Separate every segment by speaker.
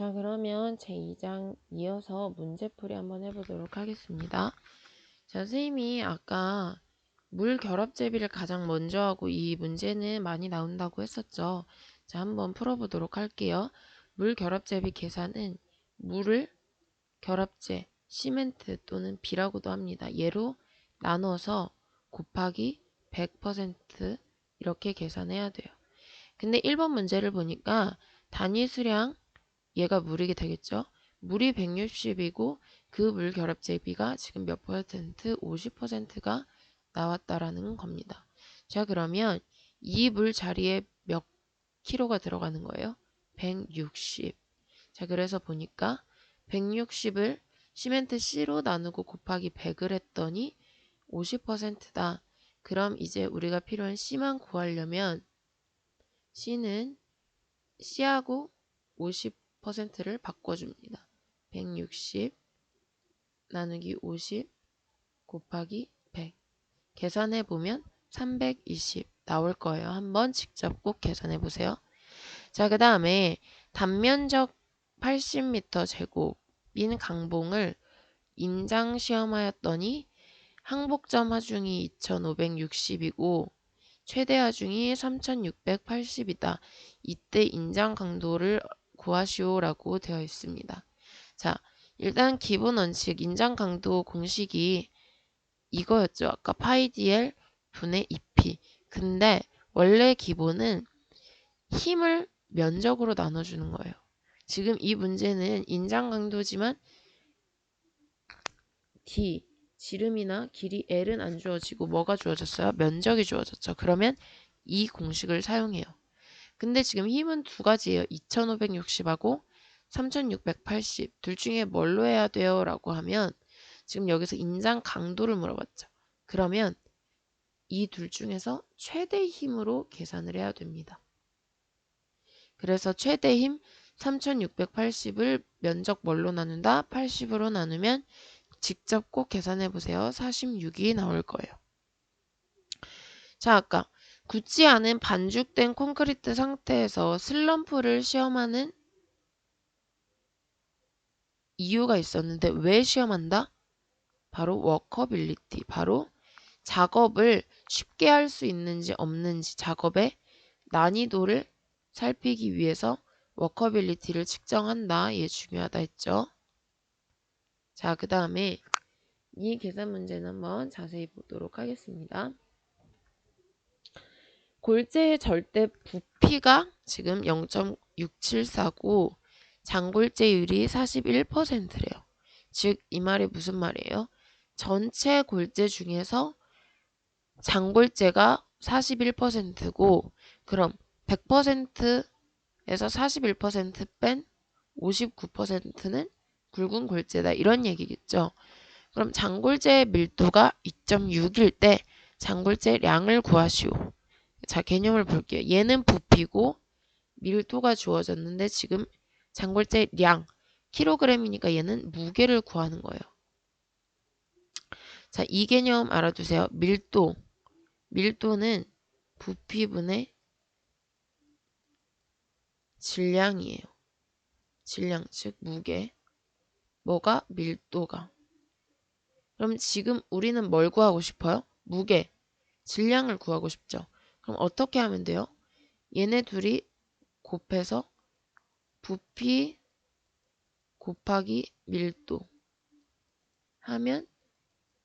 Speaker 1: 자, 그러면 제2장 이어서 문제풀이 한번 해보도록 하겠습니다. 자, 선생님이 아까 물 결합 제비를 가장 먼저 하고 이 문제는 많이 나온다고 했었죠. 자, 한번 풀어보도록 할게요. 물 결합 제비 계산은 물을 결합제, 시멘트 또는 비라고도 합니다. 얘로 나눠서 곱하기 100% 이렇게 계산해야 돼요. 근데 1번 문제를 보니까 단위 수량 얘가 물이게 되겠죠. 물이 160이고 그 물 결합제 비가 지금 몇 퍼센트? 50%가 나왔다라는 겁니다. 자, 그러면 이 물 자리에 몇 킬로가 들어가는 거예요? 160. 자, 그래서 보니까 160을 시멘트 C로 나누고 곱하기 100을 했더니 50%다. 그럼 이제 우리가 필요한 C만 구하려면 C는 C하고 50%를 바꿔줍니다. 160 나누기 50 곱하기 100 계산해보면 320 나올 거예요. 한번 직접 꼭 계산해보세요. 자, 그 다음에 단면적 80m 제곱인 강봉을 인장 시험하였더니 항복점 하중이 2560이고 최대 하중이 3680이다. 이때 인장 강도를 구하시오라고 되어 있습니다. 자, 일단 기본 원칙 인장 강도 공식이 이거였죠. 아까 파이 dl 분의 2p. 근데 원래 기본은 힘을 면적으로 나눠주는 거예요. 지금 이 문제는 인장 강도지만 d 지름이나 길이 L은 안 주어지고 뭐가 주어졌어요? 면적이 주어졌죠. 그러면 이 공식을 사용해요. 근데 지금 힘은 두 가지예요. 2560하고 3680. 둘 중에 뭘로 해야 돼요? 라고 하면 지금 여기서 인장 강도를 물어봤죠. 그러면 이 둘 중에서 최대 힘으로 계산을 해야 됩니다. 그래서 최대 힘 3680을 면적 뭘로 나눈다? 80으로 나누면 직접 꼭 계산해 보세요. 46이 나올 거예요. 자, 아까 굳지 않은 반죽된 콘크리트 상태에서 슬럼프를 시험하는 이유가 있었는데 왜 시험한다? 바로 워커빌리티, 바로 작업을 쉽게 할 수 있는지 없는지 작업의 난이도를 살피기 위해서 워커빌리티를 측정한다. 얘 중요하다 했죠. 자, 그 다음에 이 계산 문제는 한번 자세히 보도록 하겠습니다. 골재의 절대 부피가 지금 0.674고 장골재율이 41%래요. 즉, 이 말이 무슨 말이에요? 전체 골재 중에서 장골재가 41%고 그럼 100%에서 41% 뺀 59%는 굵은 골재다. 이런 얘기겠죠. 그럼 장골재의 밀도가 2.6일 때 장골재량을 구하시오. 자, 개념을 볼게요. 얘는 부피고 밀도가 주어졌는데 지금 장골재량 킬로그램이니까 얘는 무게를 구하는 거예요. 자, 이 개념 알아두세요. 밀도는 부피분의 질량이에요. 질량, 즉 무게. 뭐가? 밀도가. 그럼 지금 우리는 뭘 구하고 싶어요? 무게, 질량을 구하고 싶죠. 그럼 어떻게 하면 돼요? 얘네 둘이 곱해서 부피 곱하기 밀도 하면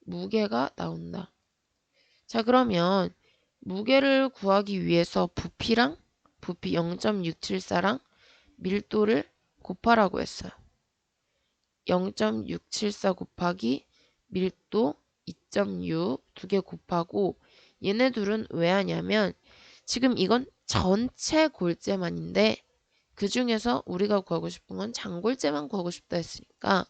Speaker 1: 무게가 나온다. 자, 그러면 무게를 구하기 위해서 부피 0.674랑 밀도를 곱하라고 했어요. 0.674 곱하기 밀도 2.6 두 개 곱하고 얘네 둘은 왜 하냐면 지금 이건 전체 골재만인데 그 중에서 우리가 구하고 싶은 건 장골재만 구하고 싶다 했으니까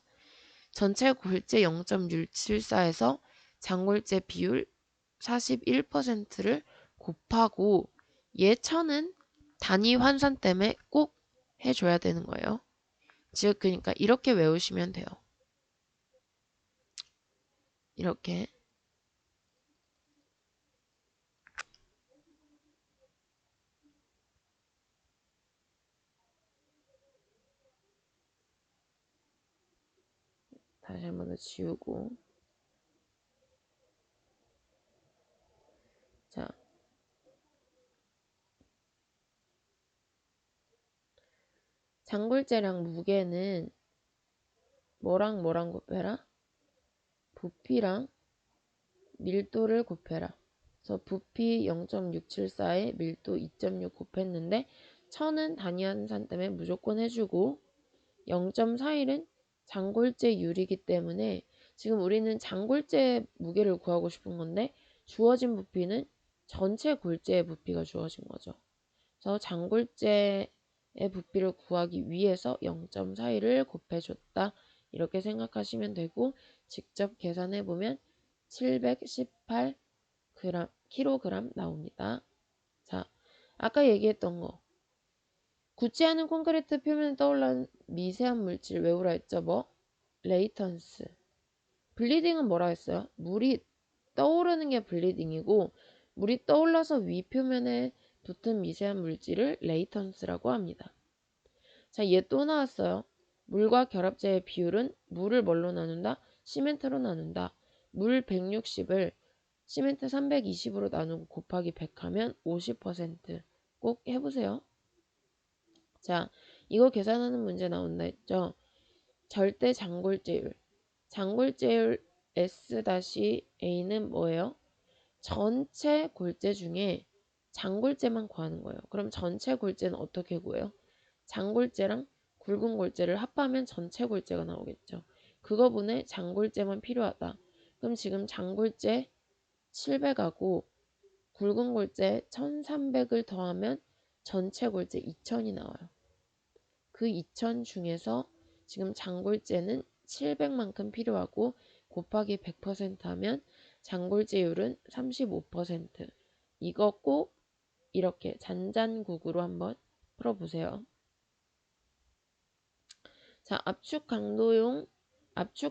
Speaker 1: 전체 골재 0.674에서 장골재 비율 41%를 곱하고 얘 천은 단위 환산 때문에 꼭 해줘야 되는 거예요. 즉 그러니까 이렇게 외우시면 돼요. 이렇게 다시 한 번 더 지우고. 자, 장골재랑 무게는 뭐랑 뭐랑 곱해라? 부피랑 밀도를 곱해라. 그래서 부피 0.674에 밀도 2.6 곱했는데 1000은 단위 환산 때문에 무조건 해주고 0.41은 장골재율이기 때문에 지금 우리는 장골재 무게를 구하고 싶은 건데 주어진 부피는 전체 골재의 부피가 주어진 거죠. 그래서 장골재의 부피를 구하기 위해서 0.41을 곱해줬다. 이렇게 생각하시면 되고 직접 계산해보면 718kg 나옵니다. 자, 아까 얘기했던 거. 굳지 않은 콘크리트 표면에 떠올라는 미세한 물질 외우라 했죠? 뭐? 레이턴스. 블리딩은 뭐라 했어요? 물이 떠오르는 게 블리딩이고 물이 떠올라서 위 표면에 붙은 미세한 물질을 레이턴스라고 합니다. 자, 얘 또 나왔어요. 물과 결합제의 비율은 물을 뭘로 나눈다? 시멘트로 나눈다. 물 160을 시멘트 320으로 나누고 곱하기 100 하면 50%. 꼭 해보세요. 자, 이거 계산하는 문제 나온다 했죠? 절대 장골재율. 장골재율 S-A는 뭐예요? 전체 골재 중에 장골재만 구하는 거예요. 그럼 전체 골재는 어떻게 구해요? 장골재랑 굵은 골재를 합하면 전체 골재가 나오겠죠. 그거분에 장골재만 필요하다. 그럼 지금 장골재 700하고 굵은 골재 1300을 더하면 전체 골재 2000이 나와요. 그 2000 중에서 지금 장골재는 700만큼 필요하고 곱하기 100% 하면 장골재율은 35%. 이거 꼭 이렇게 잔잔국으로 한번 풀어보세요. 자, 압축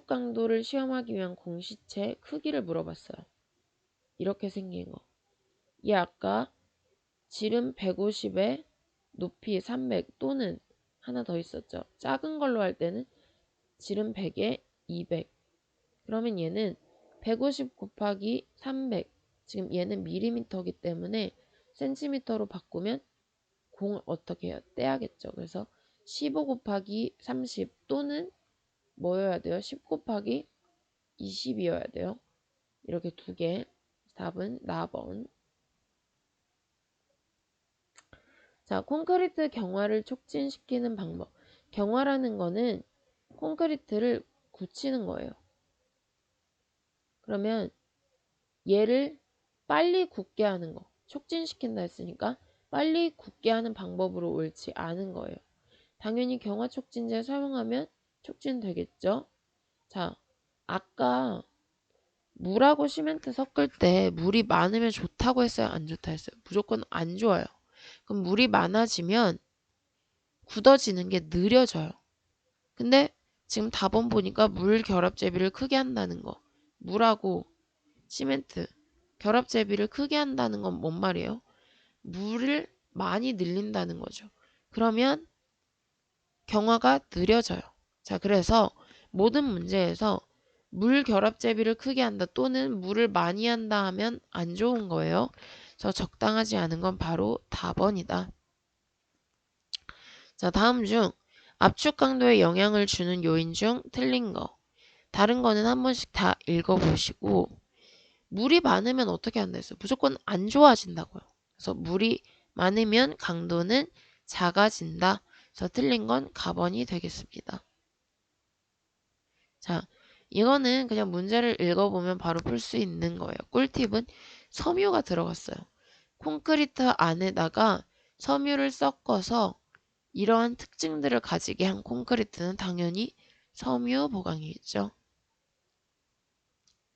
Speaker 1: 강도를 시험하기 위한 공시체 크기를 물어봤어요. 이렇게 생긴 거. 얘 아까 지름 150에 높이 300 또는 하나 더 있었죠. 작은 걸로 할 때는 지름 100에 200. 그러면 얘는 150 곱하기 300. 지금 얘는 밀리미터이기 때문에 센티미터로 바꾸면 공을 어떻게 해요? 떼야겠죠. 그래서 15 곱하기 30 또는 뭐여야 돼요? 10 곱하기 20이어야 돼요. 이렇게 두 개. 답은 4번. 자, 콘크리트 경화를 촉진시키는 방법. 경화라는 거는 콘크리트를 굳히는 거예요. 그러면 얘를 빨리 굳게 하는 거. 촉진시킨다 했으니까 빨리 굳게 하는 방법으로 옳지 않은 거예요. 당연히 경화 촉진제 사용하면 촉진되겠죠. 자, 아까 물하고 시멘트 섞을 때 물이 많으면 좋다고 했어요? 안 좋다 했어요? 무조건 안 좋아요. 그럼 물이 많아지면 굳어지는 게 느려져요. 근데 지금 답원 보니까 물 결합 제비를 크게 한다는 거. 물하고 시멘트 결합 제비를 크게 한다는 건 뭔 말이에요? 물을 많이 늘린다는 거죠. 그러면 경화가 느려져요. 자, 그래서 모든 문제에서 물 결합 제비를 크게 한다 또는 물을 많이 한다 하면 안 좋은 거예요. 그래서 적당하지 않은 건 바로 답원이다. 자, 다음 중 압축 강도에 영향을 주는 요인 중 틀린 거. 다른 거는 한 번씩 다 읽어보시고 물이 많으면 어떻게 한다 했어요? 무조건 안 좋아진다고요. 그래서 물이 많으면 강도는 작아진다. 그래서 틀린 건 가번이 되겠습니다. 자, 이거는 그냥 문제를 읽어보면 바로 풀 수 있는 거예요. 꿀팁은 섬유가 들어갔어요. 콘크리트 안에다가 섬유를 섞어서 이러한 특징들을 가지게 한 콘크리트는 당연히 섬유 보강이겠죠.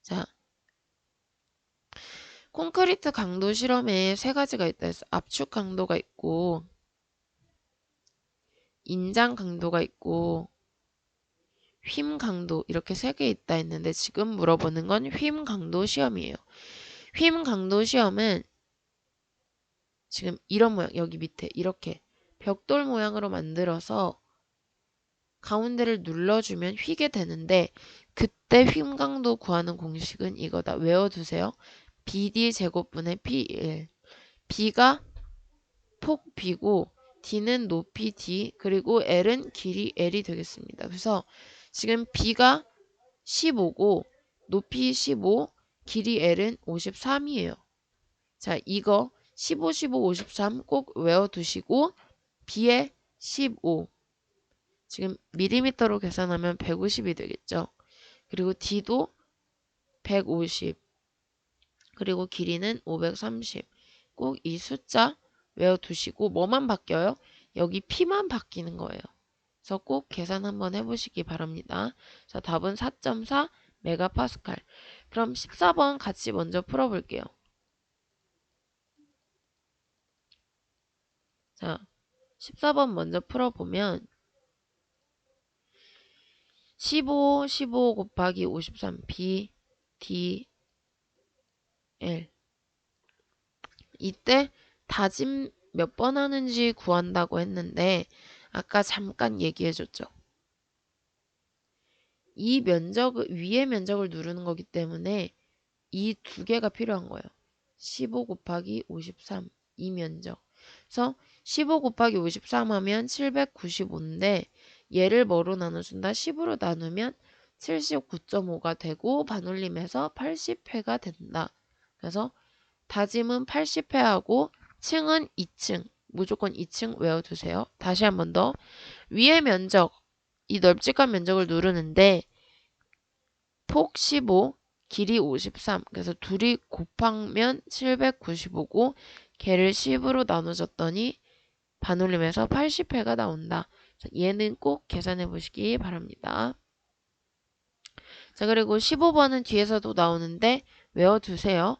Speaker 1: 자, 콘크리트 강도 실험에 세 가지가 있다 해서 압축 강도가 있고 인장 강도가 있고 휨 강도 이렇게 세 개 있다 했는데 지금 물어보는 건 휨 강도 시험이에요. 휨 강도 시험은 지금 이런 모양 여기 밑에 이렇게 벽돌 모양으로 만들어서 가운데를 눌러주면 휘게 되는데 그때 휨 강도 구하는 공식은 이거다. 외워두세요. BD 제곱분의 P1. B가 폭 B고 D는 높이 D 그리고 L은 길이 L이 되겠습니다. 그래서 지금 B가 15고 높이 15 길이 L은 53이에요. 자, 이거 15, 15, 53 꼭 외워두시고 B에 15 지금 밀리미터로 계산하면 150이 되겠죠. 그리고 D도 150 그리고 길이는 530 꼭 이 숫자 외워두시고 뭐만 바뀌어요? 여기 P만 바뀌는 거예요. 그래서 꼭 계산 한번 해보시기 바랍니다. 자, 답은 4.4 메가파스칼. 그럼 14번 같이 먼저 풀어볼게요. 자, 14번 먼저 풀어보면 15, 15 곱하기 53 B, D, L 이때 다짐 몇 번 하는지 구한다고 했는데 아까 잠깐 얘기해줬죠. 이 위의 면적을 누르는 거기 때문에 이 두 개가 필요한 거예요. 15 곱하기 53 이 면적. 그래서 15 곱하기 53 하면 795인데 얘를 뭐로 나눠준다? 10으로 나누면 79.5가 되고 반올림해서 80회가 된다. 그래서 다짐은 80회하고 층은 2층. 무조건 2층 외워두세요. 다시 한 번 더. 위의 면적, 이 널찍한 면적을 누르는데 폭 15, 길이 53. 그래서 둘이 곱하면 795고 걔를 10으로 나눠줬더니 반올림해서 80회가 나온다. 얘는 꼭 계산해 보시기 바랍니다. 자, 그리고 15번은 뒤에서도 나오는데 외워두세요.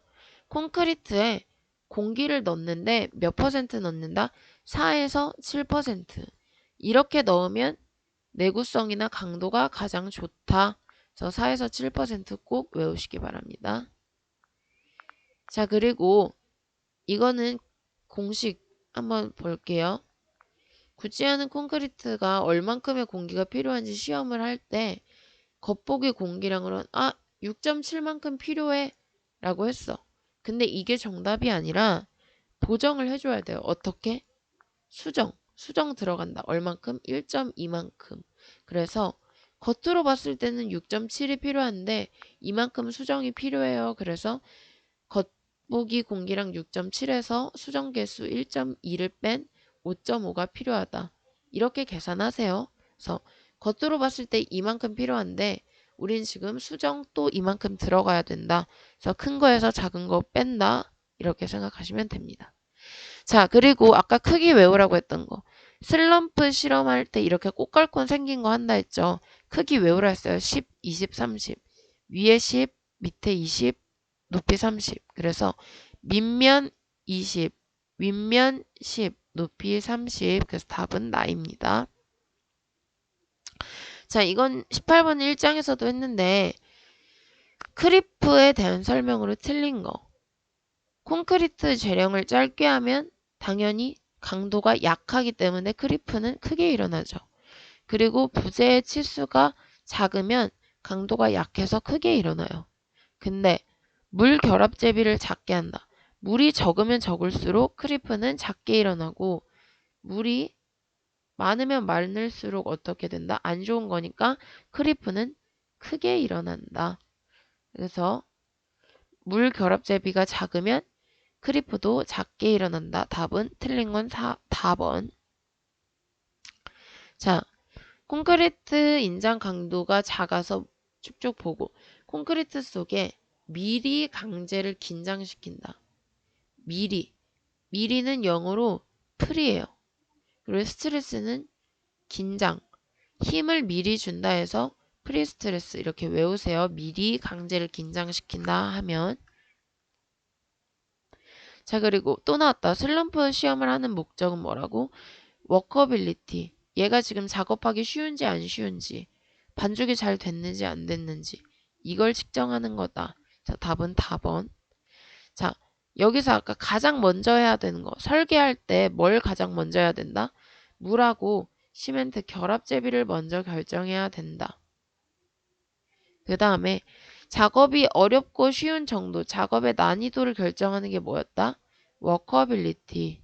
Speaker 1: 콘크리트에 공기를 넣는데 몇 퍼센트 넣는다? 4에서 7%. 이렇게 넣으면 내구성이나 강도가 가장 좋다. 그래서 4에서 7%꼭 외우시기 바랍니다. 자, 그리고 이거는 공식 한번 볼게요. 굳지않은 콘크리트가 얼만큼의 공기가 필요한지 시험을 할 때 겉보기 공기량으로는 6.7만큼 필요해 라고 했어. 근데 이게 정답이 아니라 보정을 해줘야 돼요. 어떻게? 수정 들어간다. 얼만큼? 1.2만큼. 그래서 겉으로 봤을 때는 6.7이 필요한데 이만큼 수정이 필요해요. 그래서 겉보기 공기량 6.7에서 수정 개수 1.2를 뺀 5.5가 필요하다. 이렇게 계산하세요. 그래서 겉으로 봤을 때 이만큼 필요한데 우린 지금 수정 또 이만큼 들어가야 된다. 그래서 큰 거에서 작은 거 뺀다. 이렇게 생각하시면 됩니다. 자, 그리고 아까 크기 외우라고 했던 거. 슬럼프 실험할 때 이렇게 꽃갈콘 생긴 거 한다 했죠. 크기 외우라 했어요. 10, 20, 30. 위에 10, 밑에 20, 높이 30. 그래서 밑면 20, 윗면 10, 높이 30. 그래서 답은 나입니다. 자, 이건 18번 1장에서도 했는데 크리프에 대한 설명으로 틀린 거. 콘크리트 재령을 짧게 하면 당연히 강도가 약하기 때문에 크리프는 크게 일어나죠. 그리고 부재의 치수가 작으면 강도가 약해서 크게 일어나요. 근데 물 결합 제비를 작게 한다. 물이 적으면 적을수록 크리프는 작게 일어나고 물이 많으면 많을수록 어떻게 된다? 안 좋은 거니까 크리프는 크게 일어난다. 그래서 물 결합 제비가 작으면 크리프도 작게 일어난다. 답은 틀린 건 4번. 자, 콘크리트 인장 강도가 작아서 쭉쭉 보고 콘크리트 속에 미리 강제를 긴장시킨다. 미리는 영어로 프리예요. 그리고 스트레스는 긴장. 힘을 미리 준다 해서 프리 스트레스 이렇게 외우세요. 미리 강제를 긴장시킨다 하면. 자, 그리고 또 나왔다. 슬럼프 시험을 하는 목적은 뭐라고? 워커빌리티. 얘가 지금 작업하기 쉬운지 안 쉬운지, 반죽이 잘 됐는지 안 됐는지 이걸 측정하는 거다. 자, 답은 4번. 자, 여기서 아까 가장 먼저 해야 되는 거. 설계할 때 뭘 가장 먼저 해야 된다? 물하고 시멘트 결합 제비를 먼저 결정해야 된다. 그 다음에 작업이 어렵고 쉬운 정도, 작업의 난이도를 결정하는 게 뭐였다? 워커빌리티.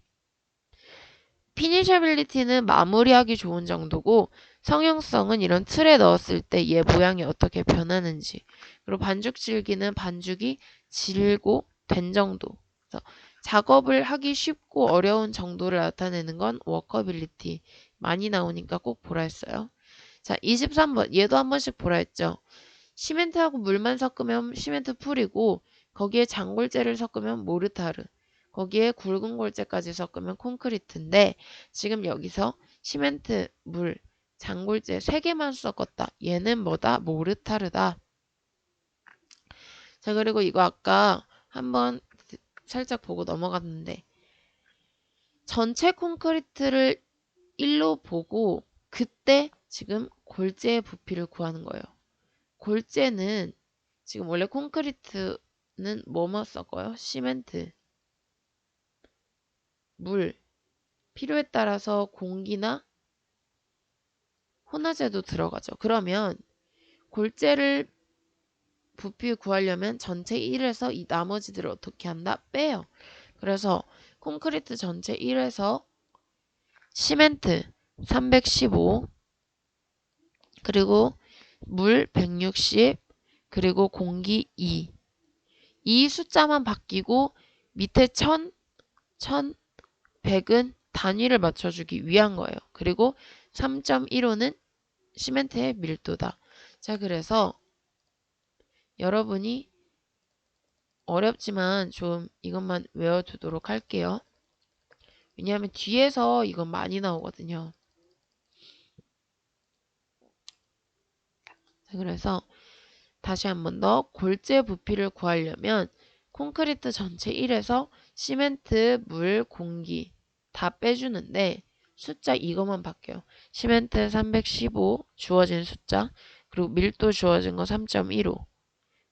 Speaker 1: 피니셔빌리티는 마무리하기 좋은 정도고 성형성은 이런 틀에 넣었을 때 얘 모양이 어떻게 변하는지, 그리고 반죽 질기는 반죽이 질고 된 정도. 그래서 작업을 하기 쉽고 어려운 정도를 나타내는 건 워커빌리티. 많이 나오니까 꼭 보라 했어요. 자, 23번. 얘도 한 번씩 보라 했죠. 시멘트하고 물만 섞으면 시멘트 풀이고 거기에 장골재를 섞으면 모르타르. 거기에 굵은 골재까지 섞으면 콘크리트인데 지금 여기서 시멘트, 물, 장골재 3개만 섞었다. 얘는 뭐다? 모르타르다. 자, 그리고 이거 아까 한번 살짝 보고 넘어갔는데 전체 콘크리트를 1로 보고 그때 지금 골재의 부피를 구하는 거예요. 골재는 지금 원래 콘크리트는 뭐뭐 섞어요? 시멘트, 물, 필요에 따라서 공기나 혼화제도 들어가죠. 그러면 골재를 부피 구하려면 전체 1에서 이 나머지들을 어떻게 한다? 빼요. 그래서 콘크리트 전체 1에서 시멘트 315 그리고 물 160 그리고 공기 2. 이 숫자만 바뀌고 밑에 1000, 1100은 단위를 맞춰주기 위한 거예요. 그리고 3.15는 시멘트의 밀도다. 자, 그래서 여러분이 어렵지만 좀 이것만 외워두도록 할게요. 왜냐하면 뒤에서 이건 많이 나오거든요. 자, 그래서 다시 한 번 더 골재 부피를 구하려면 콘크리트 전체 1에서 시멘트, 물, 공기 다 빼주는데 숫자 이것만 바뀌어요. 시멘트 315 주어진 숫자, 그리고 밀도 주어진 거 3.15.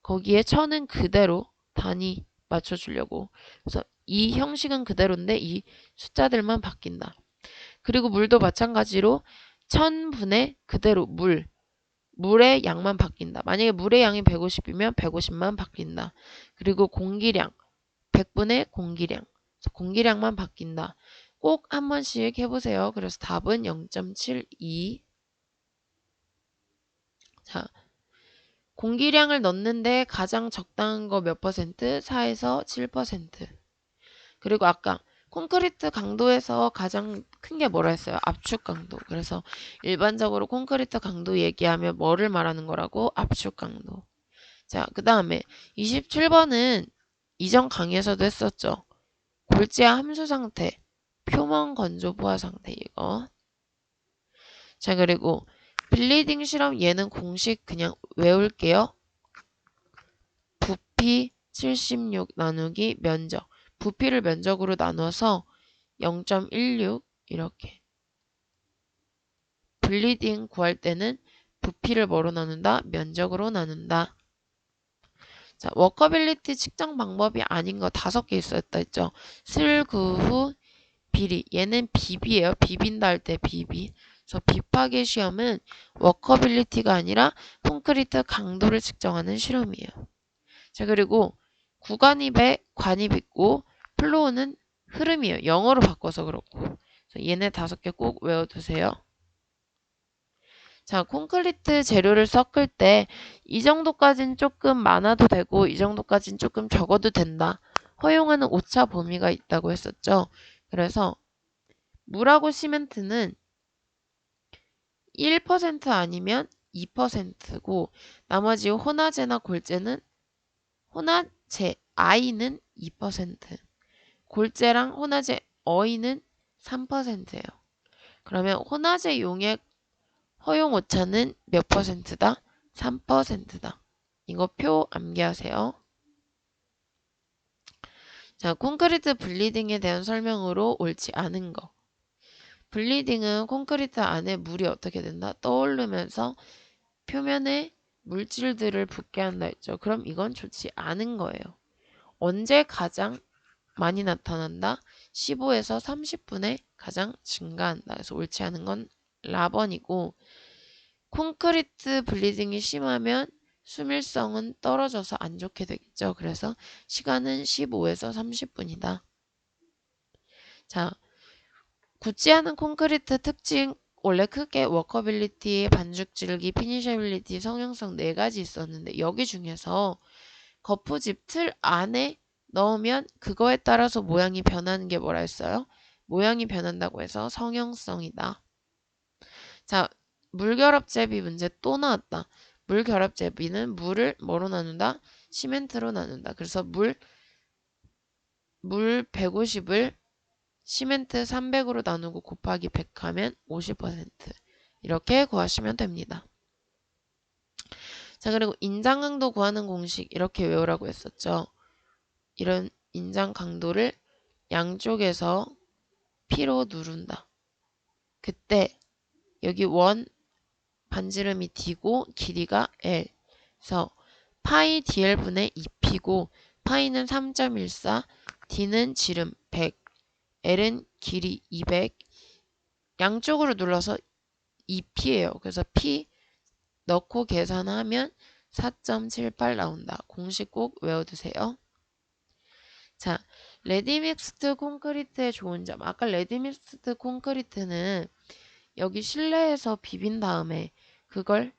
Speaker 1: 거기에 천은 그대로 단위 맞춰주려고. 그래서 이 형식은 그대로인데 이 숫자들만 바뀐다. 그리고 물도 마찬가지로 1000분의 그대로 물의 양만 바뀐다. 만약에 물의 양이 150이면 150만 바뀐다. 그리고 공기량 100분의 공기량. 공기량만 바뀐다. 꼭 한 번씩 해보세요. 그래서 답은 0.72. 자, 공기량을 넣는데 가장 적당한 거 몇 퍼센트? 4에서 7%. 그리고 아까 콘크리트 강도에서 가장 큰 게 뭐라 했어요? 압축 강도. 그래서 일반적으로 콘크리트 강도 얘기하면 뭐를 말하는 거라고? 압축 강도. 자, 그 다음에 27번은 이전 강의에서도 했었죠. 골재와 함수 상태, 표면 건조 보화 상태 이거. 자, 그리고 빌리딩 실험 얘는 공식 그냥 외울게요. 부피 76 나누기 면적. 부피를 면적으로 나눠서 0.16 이렇게. 빌리딩 구할 때는 부피를 뭐로 나눈다? 면적으로 나눈다. 자, 워커빌리티 측정 방법이 아닌 거 5개 있었다 했죠. 슬그후 비리. 얘는 비비예요. 비빈다 할 때 비비. 그래서 비파괴 시험은 워커빌리티가 아니라 콘크리트 강도를 측정하는 실험이에요. 자, 그리고 구간입에 관입 있고 플로우는 흐름이에요. 영어로 바꿔서 그렇고. 그래서 얘네 5개 꼭 외워두세요. 자, 콘크리트 재료를 섞을 때 이 정도까지는 조금 많아도 되고 이 정도까지는 조금 적어도 된다. 허용하는 오차 범위가 있다고 했었죠. 그래서 물하고 시멘트는 1% 아니면 2%고 나머지 혼화제나 골재는 혼화제 I는 2%, 골재랑 혼화제 어이는 3%예요. 그러면 혼화제 용액 허용 오차는 몇 퍼센트다? 3%다. 이거 표 암기하세요. 자, 콘크리트 블리딩에 대한 설명으로 옳지 않은 거. 블리딩은 콘크리트 안에 물이 어떻게 된다? 떠오르면서 표면에 물질들을 붙게 한다 했죠. 그럼 이건 좋지 않은 거예요. 언제 가장 많이 나타난다? 15에서 30분에 가장 증가한다. 그래서 옳지 않은 건 라번이고 콘크리트 블리딩이 심하면 수밀성은 떨어져서 안 좋게 되겠죠. 그래서 시간은 15에서 30분이다. 자, 굳지 않은 콘크리트 특징 원래 크게 워커빌리티, 반죽질기, 피니셔빌리티, 성형성 네 가지 있었는데 여기 중에서 거푸집 틀 안에 넣으면 그거에 따라서 모양이 변하는 게 뭐라 했어요? 모양이 변한다고 해서 성형성이다. 자, 물결합제비 문제 또 나왔다. 물결합제비는 물을 뭐로 나눈다? 시멘트로 나눈다. 그래서 물 150을 시멘트 300으로 나누고 곱하기 100 하면 50% 이렇게 구하시면 됩니다. 자, 그리고 인장 강도 구하는 공식 이렇게 외우라고 했었죠. 이런 인장 강도를 양쪽에서 P로 누른다. 그때 여기 원 반지름이 D고 길이가 L. 그래서 파이 DL분의 2P고 파이는 3.14, D는 지름 100, L은 길이 200. 양쪽으로 눌러서 2P예요. 그래서 P 넣고 계산하면 4.78 나온다. 공식 꼭 외워두세요. 자, 레디믹스드 콘크리트의 좋은 점. 아까 레디믹스드 콘크리트는 여기 실내에서 비빈 다음에 그걸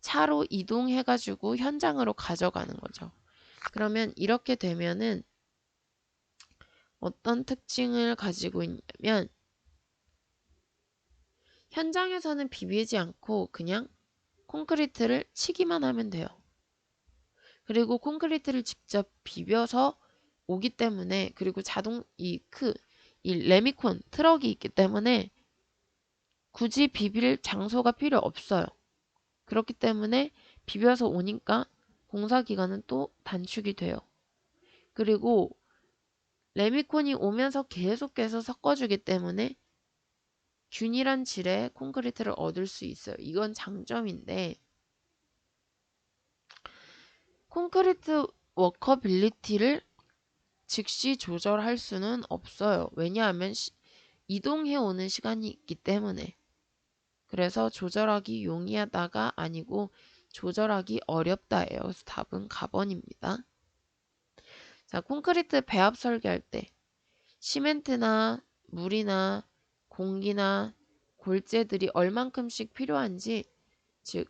Speaker 1: 차로 이동해가지고 현장으로 가져가는 거죠. 그러면 이렇게 되면은 어떤 특징을 가지고 있냐면 현장에서는 비비지 않고 그냥 콘크리트를 치기만 하면 돼요. 그리고 콘크리트를 직접 비벼서 오기 때문에 그리고 자동 이 레미콘 트럭이 있기 때문에 굳이 비빌 장소가 필요 없어요. 그렇기 때문에 비벼서 오니까 공사 기간은 또 단축이 돼요. 그리고 레미콘이 오면서 계속해서 섞어주기 때문에 균일한 질의 콘크리트를 얻을 수 있어요. 이건 장점인데 콘크리트 워커빌리티를 즉시 조절할 수는 없어요. 왜냐하면 이동해 오는 시간이 있기 때문에. 그래서 조절하기 용이하다가 아니고 조절하기 어렵다예요. 그래서 답은 가번입니다. 자, 콘크리트 배합 설계할 때 시멘트나 물이나 공기나 골재들이 얼만큼씩 필요한지, 즉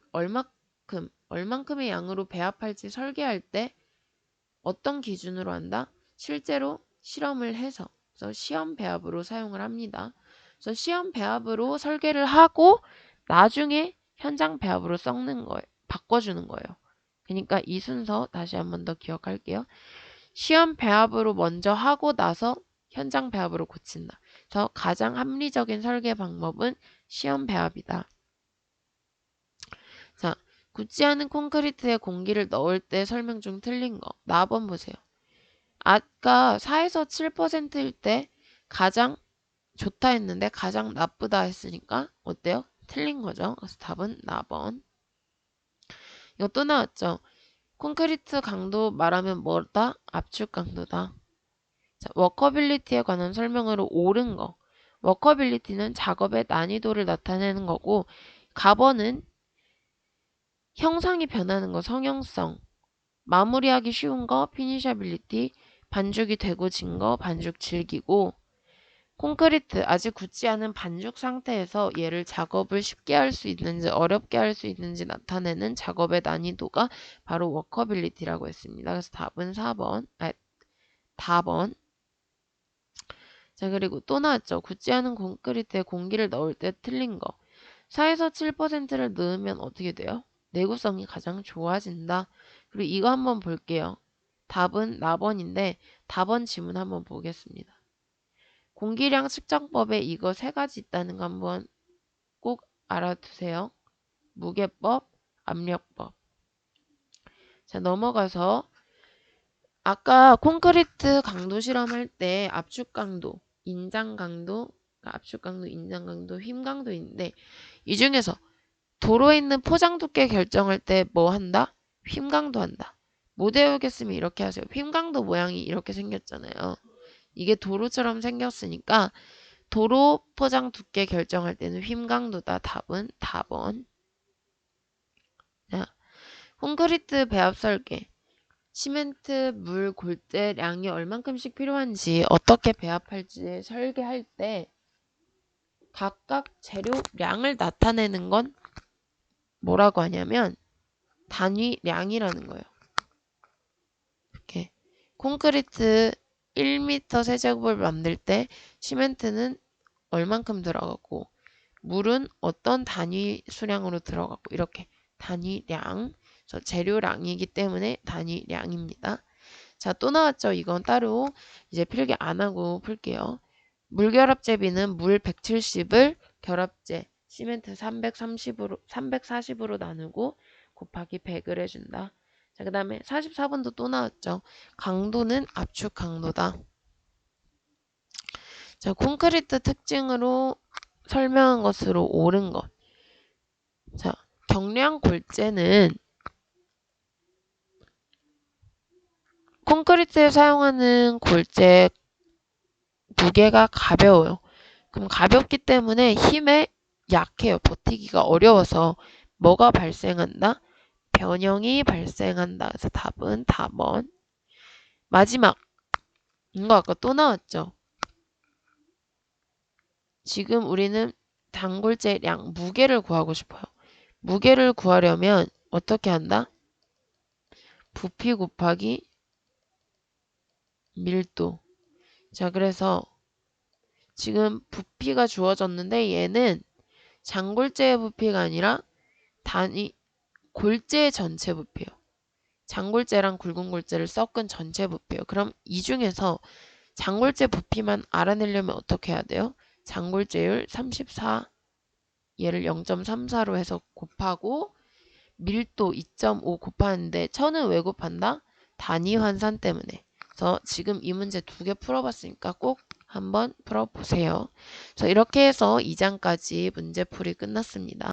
Speaker 1: 얼만큼의 양으로 배합할지 설계할 때 어떤 기준으로 한다? 실제로 실험을 해서 그래서 시험 배합으로 사용을 합니다. 그래서 시험 배합으로 설계를 하고 나중에 현장 배합으로 섞는 거예요. 바꿔주는 거예요. 그러니까 이 순서 다시 한 번 더 기억할게요. 시험 배합으로 먼저 하고 나서 현장 배합으로 고친다. 그래서 가장 합리적인 설계 방법은 시험 배합이다. 자, 굳지 않은 콘크리트에 공기를 넣을 때 설명 중 틀린 거. 나번 보세요. 아까 4에서 7%일 때 가장 좋다 했는데 가장 나쁘다 했으니까 어때요? 틀린 거죠. 그래서 답은 나번. 이것도 나왔죠. 콘크리트 강도 말하면 뭐다? 압축 강도다. 자, 워커빌리티에 관한 설명으로 옳은 거. 워커빌리티는 작업의 난이도를 나타내는 거고 가번은 형상이 변하는 거, 성형성. 마무리하기 쉬운 거, 피니셔빌리티. 반죽이 되고 진 거, 반죽 질기고 콘크리트, 아직 굳지 않은 반죽 상태에서 얘를 작업을 쉽게 할 수 있는지 어렵게 할 수 있는지 나타내는 작업의 난이도가 바로 워커빌리티라고 했습니다. 그래서 답은 4번, 답번. 자, 그리고 또 나왔죠. 굳지 않은 콘크리트에 공기를 넣을 때 틀린 거. 4에서 7%를 넣으면 어떻게 돼요? 내구성이 가장 좋아진다. 그리고 이거 한번 볼게요. 답은 나번인데 답번 지문 한번 보겠습니다. 공기량 측정법에 이거 세 가지 있다는 거 한번 꼭 알아두세요. 무게법, 압력법. 자, 넘어가서 아까 콘크리트 강도 실험할 때 압축 강도, 인장 강도, 압축 강도, 인장 강도, 힘 강도 있는데 이 중에서 도로에 있는 포장 두께 결정할 때 뭐 한다? 힘 강도 한다. 못 외우겠으면 이렇게 하세요. 힘 강도 모양이 이렇게 생겼잖아요. 이게 도로처럼 생겼으니까 도로 포장 두께 결정할 때는 힘 강도다. 답은 답번. 자, 콘크리트 배합 설계. 시멘트, 물, 골재량이 얼만큼씩 필요한지 어떻게 배합할지 설계할 때 각각 재료량을 나타내는 건 뭐라고 하냐면 단위량이라는 거예요. 이렇게 콘크리트 1m 세제곱을 만들 때 시멘트는 얼만큼 들어가고 물은 어떤 단위 수량으로 들어가고 이렇게 단위량, 재료량이기 때문에 단위량입니다. 자, 또 나왔죠. 이건 따로 이제 필기 안 하고 풀게요. 물결합제비는 물 170을 결합제 시멘트 340으로 나누고 곱하기 100을 해준다. 자, 그 다음에 44번도 또 나왔죠. 강도는 압축 강도다. 자, 콘크리트 특징으로 설명한 것으로 옳은 것. 자, 경량 골재는 콘크리트에 사용하는 골재 무게가 가벼워요. 그럼 가볍기 때문에 힘에 약해요. 버티기가 어려워서 뭐가 발생한다? 변형이 발생한다. 그래서 답은 답원. 마지막 이거 아까 또 나왔죠. 지금 우리는 단골재량 무게를 구하고 싶어요. 무게를 구하려면 어떻게 한다? 부피 곱하기 밀도. 자, 그래서 지금 부피가 주어졌는데 얘는 장골재의 부피가 아니라 단위 골재 전체 부피예요. 장골재랑 굵은 골재를 섞은 전체 부피예요. 그럼 이 중에서 장골재 부피만 알아내려면 어떻게 해야 돼요? 장골재율 34, 얘를 0.34로 해서 곱하고 밀도 2.5 곱하는데 1000은 왜 곱한다? 단위 환산 때문에. 그래서 지금 이 문제 2개 풀어봤으니까 꼭 한번 풀어보세요. 그래서 이렇게 해서 2장까지 문제풀이 끝났습니다.